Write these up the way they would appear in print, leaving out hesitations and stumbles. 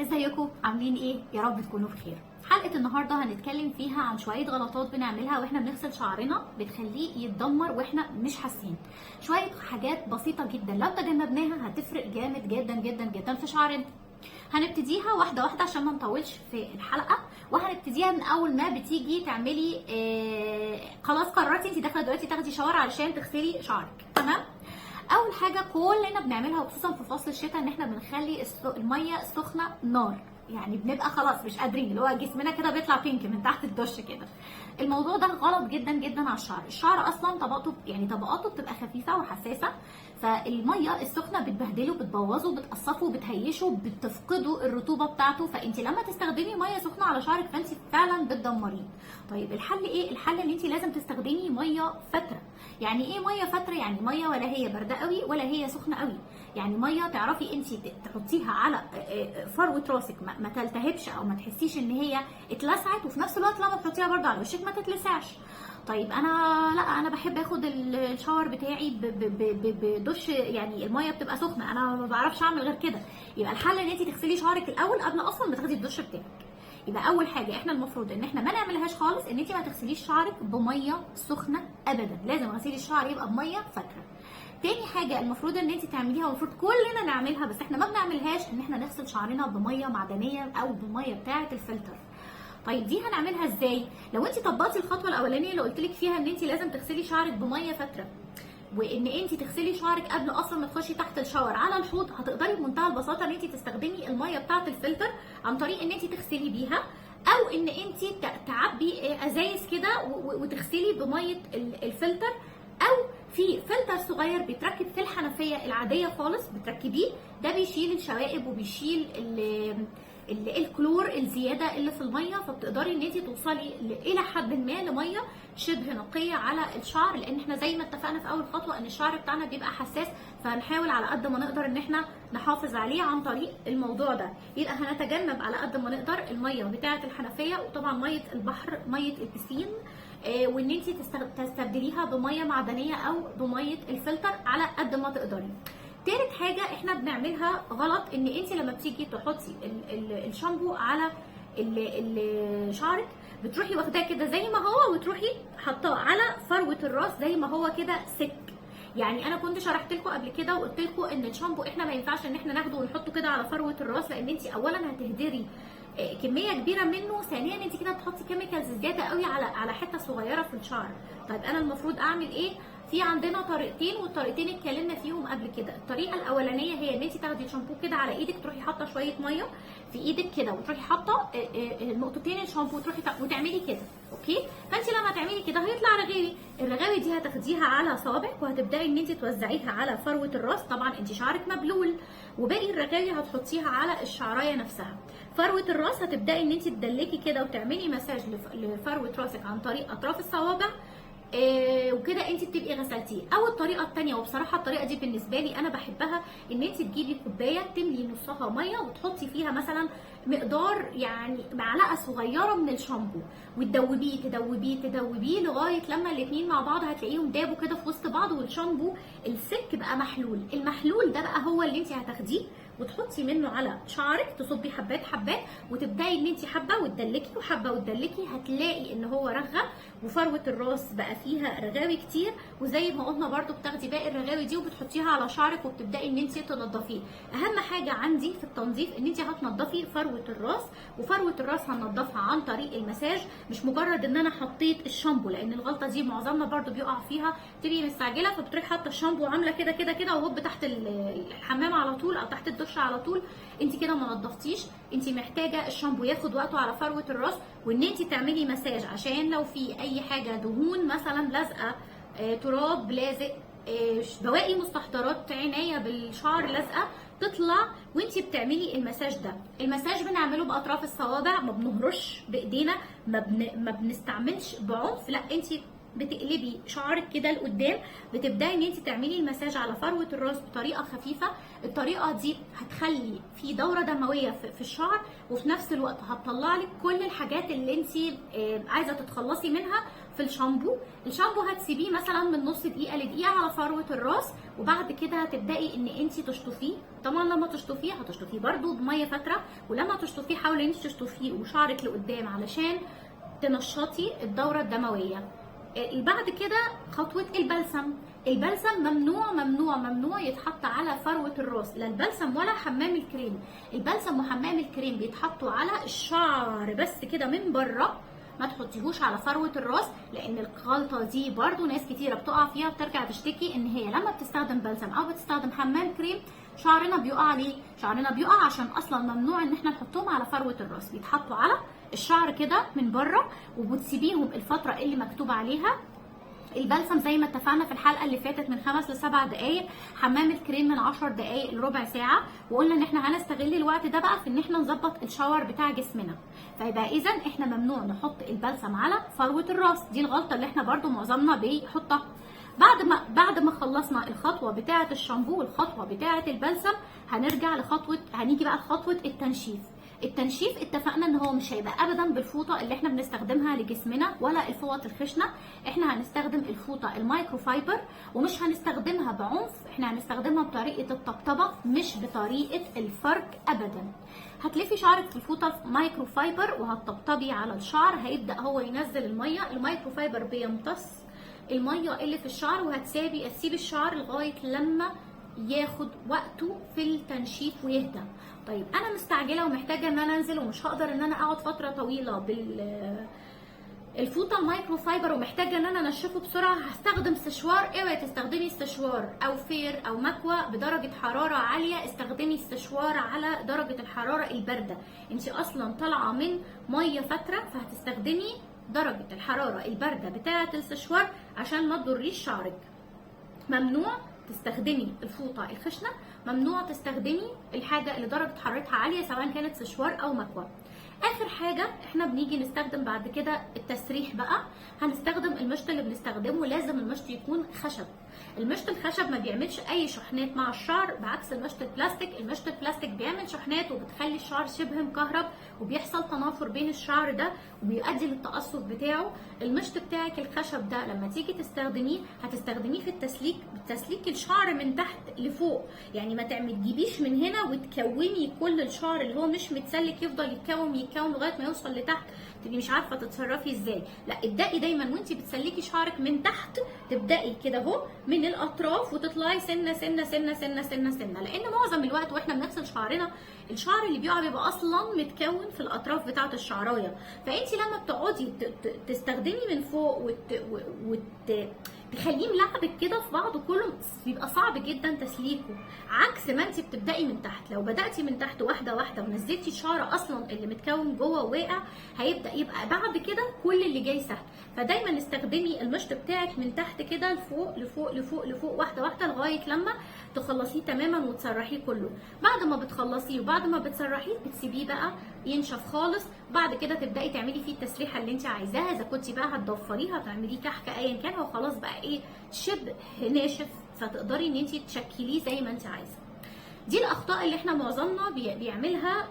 ازيكم عاملين ايه؟ يا رب تكونوا بخير. حلقة النهاردة هنتكلم فيها عن شوية غلطات بنعملها واحنا بنغسل شعرنا بتخليه يتدمر واحنا مش حاسين. شوية حاجات بسيطة جدا لو تجنبناها هتفرق جامد جدا جدا جدا في شعرنا. هنبتديها واحدة واحدة عشان ما نطولش في الحلقة، وهنبتديها من اول ما بتيجي تعملي خلاص قررتي انت داخلة دلوقتي تاخدي شاور علشان تغسلي شعرك، تمام؟ اول حاجه كلنا بنعملها وخصوصا في فصل الشتاء ان احنا بنخلي الميه السخنه نار، يعني بنبقى خلاص مش قادرين، اللي هو جسمنا كده بيطلع بينك من تحت الدش كده. الموضوع ده غلط جدا جدا على الشعر. الشعر اصلا طبقاته بتبقى خفيفه وحساسه، فالميه السخنه بتبهدله بتبوظه بتقصفه بتهيشه بتفقده الرطوبه بتاعته، فانت لما تستخدمي ميه سخنه على شعرك فانت فعلا بتدمريه. طيب الحل ايه؟ الحل ان انت لازم تستخدمي ميه فتره. يعني ايه ميه فتره؟ يعني ميه ولا هي بارده قوي ولا هي سخنه قوي، يعني ميه تعرفي انت تحطيها على فروه راسك ما تلتهبش او ما تحسيش ان هي اتلسعت، وفي نفس الوقت لما تحطيها برده على وشك ما تتلسعش. طيب انا بحب اخد الشاور بتاعي بدش، يعني الميه بتبقى سخنه، انا ما بعرفش اعمل غير كده. يبقى الحل ان انت تغسلي شعرك الاول قبل اصلا ما تاخدي الدش بتاعك. يبقى اول حاجه احنا المفروض ان احنا ما نعملهاش خالص، ان انت ما تغسليش شعرك بميه سخنه ابدا، لازم غسيل الشعر يبقى بميه فتره. تاني حاجه المفروض ان انت تعمليها والمفروض كلنا نعملها بس احنا ما بنعملهاش، ان احنا نغسل شعرنا بميه معدنيه او بميه بتاعه الفلتر. طيب دي هنعملها ازاي؟ لو انت طبقتي الخطوه الاولانيه اللي قلت لك فيها ان انت لازم تغسلي شعرك بميه فتره، وان انت تغسلي شعرك قبل اصلا ما تخشي تحت الشاور على الحوض، هتقدري بمنتهى البساطه ان انت تستخدمي الميه بتاعه الفلتر عن طريق ان انت تغسلي بيها، او ان انت تعبي ازايز كده وتغسلي بميه الفلتر، او في فلتر صغير بيتركب في الحنفيه العاديه خالص بتركبيه، ده بيشيل الشوائب وبيشيل الكلور الزياده اللي في الميه، فبتقدري ان انت توصلي الى حد ما لميه شبه نقيه على الشعر، لان احنا زي ما اتفقنا في اول خطوه ان الشعر بتاعنا بيبقى حساس، فهنحاول على قد ما نقدر ان احنا نحافظ عليه عن طريق الموضوع ده. يبقى هنتجنب على قد ما نقدر الميه بتاعه الحنفيه، وطبعا ميه البحر ميه البسين، وان انت تستبدليها بميه معدنيه او بميه الفلتر على قد ما تقدري. تالت حاجه احنا بنعملها غلط، ان انت لما بتيجي تحطي الشامبو على شعرك بتروحي واخداه كده زي ما هو وتروحي حطاه على فروه الراس زي ما هو كده سك. يعني انا كنت شرحت لكم قبل كده وقلت لكم ان الشامبو احنا ما ينفعش ان احنا ناخده ونحطه كده على فروه الراس، لان انت اولا هتهدري كميه كبيره منه، ثانيا انت كده بتحطي كيميكالز زياده قوي على حته صغيره في الشعر. طيب انا المفروض اعمل ايه؟ في عندنا طريقتين، والطريقتين اتكلمنا فيهم قبل كده. الطريقه الاولانيه هي ان انت تاخدي الشامبو كده على ايدك، تروحي حاطه شويه ميه في ايدك كده وتروحي حاطه نقطتين الشامبو وتروحي وتعملي كده، اوكي؟ فانت لما تعملي كده هيطلع رغاوي، الرغاوي دي هتاخديها على صوابعك وهتبداي ان انت توزعيها على فروه الراس. طبعا انت شعرك مبلول، وباقي الرغاوي هتحطيها على الشعرايه نفسها. فروه الراس هتبداي ان انت تدلكي كده وتعملي مساج لفروه راسك عن طريق اطراف الصوابع، وكده انت بتبقي غسلتيه. او الطريقه الثانيه، وبصراحه الطريقه دي بالنسبه لي انا بحبها، ان انت تجيبي كوبايه تملي نصها ميه وتحطي فيها مثلا مقدار يعني معلقه صغيره من الشامبو، وتدوبيه تدوبيه تدوبيه لغايه لما الاثنين مع بعض هتلاقيهم دابوا كده في وسط بعض، والشامبو السك بقى محلول. المحلول ده بقى هو اللي انت هتاخديه وتحطي منه على شعرك، تصبي حبات حبات وتبداي ان انت حبه وتدلكي وحبه وتدلكي، هتلاقي ان هو رغى وفروه الراس بقى فيها رغاوي كتير. وزي ما قلنا برده بتاخدي باقي الرغاوي دي وبتحطيها على شعرك وبتبداي ان انت تنضفيه. اهم حاجه عندي في التنظيف ان انت هتنضفي فروه الراس، وفروه الراس هننضفها عن طريق المساج، مش مجرد ان انا حطيت الشامبو، لان الغلطه دي معظمنا برده بيقع فيها، تبقي مستعجله فبتروحي حاطه الشامبو وعامله كده كده كده وهوب تحت الحمام على طول او تحت الدش على طول، انت كده ما نضفتيش. انت محتاجه الشامبو ياخد وقته على فروه الراس، وان انت تعملي مساج عشان لو في اي حاجه دهون مثلا لازقه، تراب لازق، بواقي مستحضرات عنايه بالشعر لازقه، تطلع وانت بتعملي المساج ده. المساج بنعمله باطراف الصوابع، ما بنهرش بايدينا، ما بنستعملش بعنف، لا انت بتقلبي شعرك كده لقدام، بتبداي ان انت تعملي المساج على فروه الراس بطريقه خفيفه. الطريقه دي هتخلي في دوره دمويه في الشعر، وفي نفس الوقت هتطلع لك كل الحاجات اللي انت عايزه تتخلصي منها في الشامبو هتسيبيه مثلا من نص دقيقه لدقيقه على فروه الراس، وبعد كده هتبداي ان انت تشطفيه. طبعا لما تشطفيه هتشطفيه برده بميه فتره، ولما تشطفيه حاولي ان انت تشطفيه وشعرك لقدام علشان تنشطي الدوره الدمويه. بعد كده خطوه البلسم ممنوع ممنوع ممنوع يتحط على فروه الراس، لا البلسم ولا حمام الكريم. البلسم وحمام الكريم بيتحطوا على الشعر بس كده من بره، ما تحطيهوش على فروه الراس، لان الغلطه دي برضو ناس كتيره بتقع فيها، بترجع تشتكي ان هي لما بتستخدم بلسم او بتستخدم حمام كريم شعرنا بيقع. ليه شعرنا بيقع؟ عشان اصلا ممنوع ان احنا نحطهم على فروه الراس، بيتحطوا على الشعر كده من بره، وبتسيبيهم الفتره اللي مكتوب عليها. البلسم زي ما اتفقنا في الحلقه اللي فاتت من 5 ل 7 دقائق، حمام الكريم من 10 دقائق لربع ساعه، وقلنا ان احنا هنستغل الوقت ده بقى في ان احنا نظبط الشاور بتاع جسمنا. فيبقى اذا احنا ممنوع نحط البلسم على فروه الراس، دي الغلطه اللي احنا برده معظمنا بيحطها. بعد ما خلصنا الخطوه بتاعه الشامبو والخطوه بتاعه البلسم، هنيجي بقى لخطوه التنشيف. اتفقنا ان هو مش هيبقى ابدا بالفوطه اللي احنا بنستخدمها لجسمنا ولا الفوط الخشنه، احنا هنستخدم الفوطه المايكرو فايبر، ومش هنستخدمها بعنف، احنا هنستخدمها بطريقه الطبطبه مش بطريقه الفرك ابدا. هتلفي شعرك في الفوطه مايكرو فايبر وهتطبطبي على الشعر، هيبدا هو ينزل الميه، المايكرو فايبر بيمتص الميه اللي في الشعر، وهتسيبي الشعر لغايه لما ياخد وقته في التنشيف ويهدى. طيب انا مستعجله ومحتاجه ان انا انزل ومش هقدر ان انا اقعد فتره طويله الفوطه المايكرو فايبر ومحتاجه ان انا انشفه بسرعه، هستخدم استشوار. اوعي تستخدمي استشوار او فير او مكوى بدرجه حراره عاليه، استخدمي استشوار على درجه الحراره البارده. انت اصلا طالعه من ميه فتره، فهتستخدمي درجه الحراره البارده بتاعه الاستشوار عشان ما تضريش شعرك. ممنوع تستخدمي الفوطه الخشنه، ممنوع تستخدمي الحاجه اللي درجه حرارتها عاليه سواء كانت سشوار او مكوى. اخر حاجه احنا بنيجي نستخدم بعد كده التسريح بقى. هنستخدم المشط اللي بنستخدمه، لازم المشط يكون خشب. المشط الخشب ما بيعملش اي شحنات مع الشعر، بعكس المشط البلاستيك. المشط البلاستيك بيعمل شحنات وبتخلي الشعر شبه مكهرب، وبيحصل تنافر بين الشعر ده وبيؤدي للتقصف بتاعه. المشط بتاعك الخشب ده لما تيجي تستخدميه هتستخدميه في بتسليك الشعر من تحت لفوق، يعني ما تجيبيش من هنا وتكومي كل الشعر اللي هو مش متسلك يفضل يتكوم لغايه ما يوصل لتحت، تبقي مش عارفه تتصرفي ازاي. لا، ابدأي دايما وانت بتسلكي شعرك من تحت، تبدأي كده اهو من الاطراف وتطلعي سنه سنه سنه سنه سنه سنه، لان معظم الوقت واحنا بنغسل شعرنا الشعر اللي بيقع بيبقى اصلا متكون في الاطراف بتاعه الشعرايه. فانت لما بتقعدي تستخدمي من فوق تخليه ملعبك كده في بعضه كله، بيبقى صعب جدا تسليكه، عكس ما انت بتبدأي من تحت. لو بدأتي من تحت واحده واحده ونزلتي الشعر اصلا اللي متكون جوه واقع، هيبدأ يبقى بعد كده كل اللي جاي سهل. فدايما استخدمي المشط بتاعك من تحت كده لفوق لفوق لفوق لفوق واحده واحده لغايه لما تخلصيه تماما وتسرحيه كله. بعد ما بتخلصيه وبعد ما بتسرحيه بتسيبيه بقى ينشف خالص. بعد كده تبداي تعملي فيه التسريحه اللي انت عايزاها، اذا كنتي بقى هتضفريها تعمليه كحكه ايا كان، هو خلاص بقى ايه شبه ناشف، فتقدري ان انت تشكليه زي ما انت عايزه. دي الاخطاء اللي احنا معظمنا بيعملها،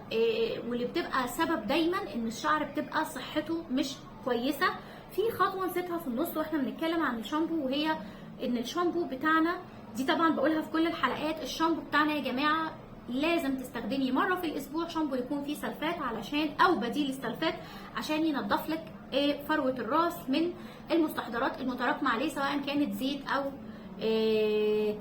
واللي بتبقى سبب دايما ان الشعر بتبقى صحته مش كويسه. في خطوه نسيتها في النص واحنا بنتكلم عن الشامبو، وهي ان الشامبو بتاعنا، دي طبعا بقولها في كل الحلقات، الشامبو بتاعنا يا جماعه لازم تستخدمي مره في الاسبوع شامبو يكون فيه سلفات او بديل السلفات عشان ينضف لك فروه الراس من المستحضرات المتراكمه عليه، سواء كانت زيت او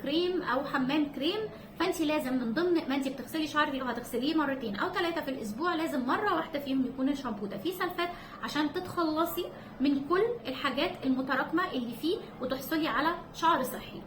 كريم او حمام كريم. فانت لازم من ضمن ما انت بتغسلي شعرك، لو هتغسليه مرتين او 3 في الاسبوع، لازم مره واحده فيهم يكون الشامبو ده فيه سلفات عشان تتخلصي من كل الحاجات المتراكمه اللي فيه وتحصلي على شعر صحي.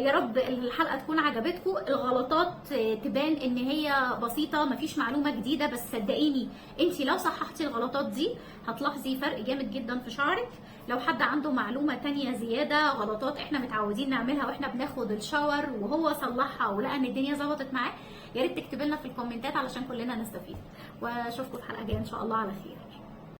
يا رب الحلقه تكون عجبتكم. الغلطات تبان ان هي بسيطه، مفيش معلومه جديده، بس صدقيني انت لو صححتي الغلطات دي هتلاحظي فرق جامد جدا في شعرك. لو حد عنده معلومه تانية زياده، غلطات احنا متعودين نعملها واحنا بناخد الشاور وهو صلحها ولقى ان الدنيا ظبطت معاه، يا ريت تكتبي لنا في الكومنتات علشان كلنا نستفيد. واشوفكم في حلقه جايه ان شاء الله على خير.